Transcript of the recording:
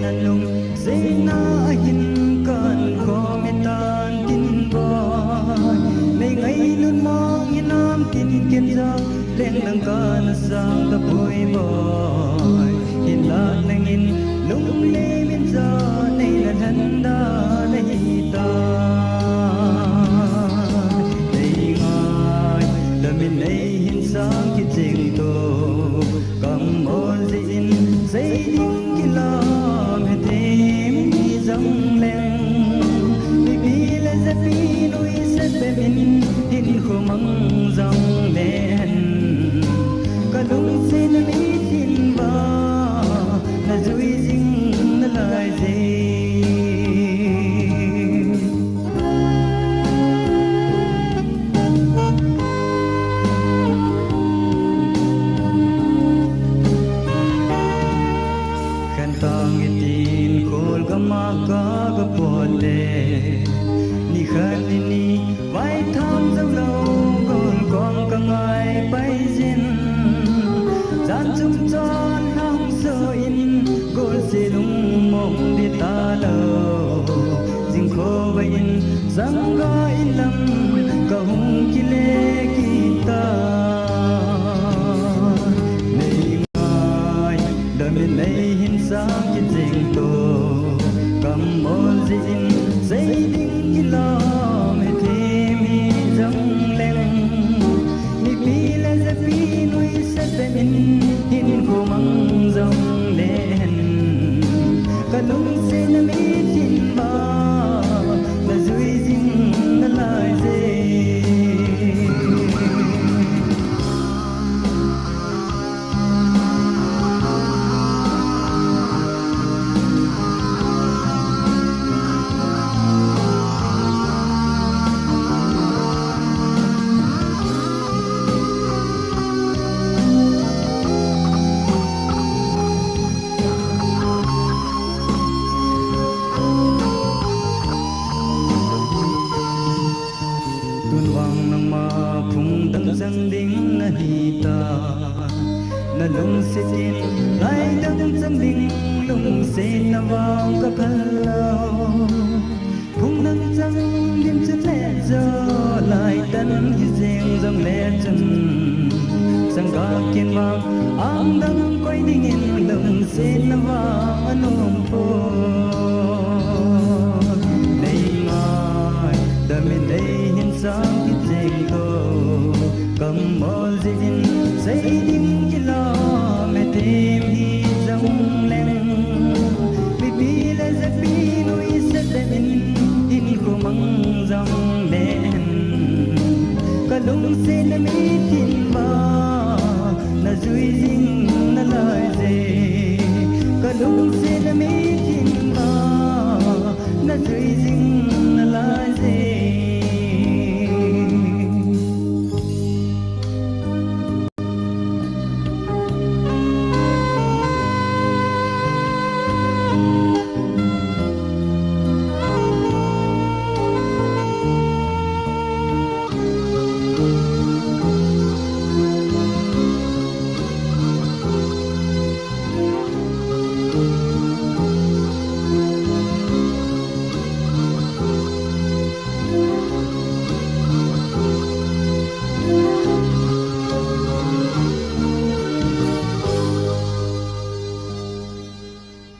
na lung dây na hin kan khó mê tan tin boy nay ngày luôn mong yên nam tin kiên ra lên đằng ca na sang ta bôi boy hin la nang in lung lê min ra nay là thân đa nay ta nay ngài là mình nay hin sang ki ching to cầm ôn zin dây đinh ki la me tem mi zang leng mi bi la za pi noi sa be min hin kho mang zang len ka lung se na mi tin ba na zui jing na lai je maka ga pole ni khani ni vai tham dấu lâu gol con ka ngai pai jin gian chung chon hang so in gol se lung mong đi ta lo jing kho vai in sang ga in lam ka hung ki le ki ta nei ngai da min nei hin sang ki jing to cầm ôn zin dây đinh ki lo me thêm hi dâng lên mi pi la za pi nuôi sa be min hin ko mang dâng lên ka lung se na mi tin ba na zui jing na lai je sang đinh na hi ta na lung se tin lai dang sang đinh lung se na vang ka phalo phung nang sang dim chân lệ giờ lai tan hi jeng dong lệ chân sang ka kiên vang ang dang quay đinh in lung se na vang anum po nei ngai da min dei hin sang ki jeng ko cầm ôn zin dây đinh ki lo me thêm hi dâng lên bi bi la za pi nuôi sa be min in ko mang dâng lên ka lung se na mi tin ba na zui jing na lai je ka lung se na mi tin ba na zui jing na lai je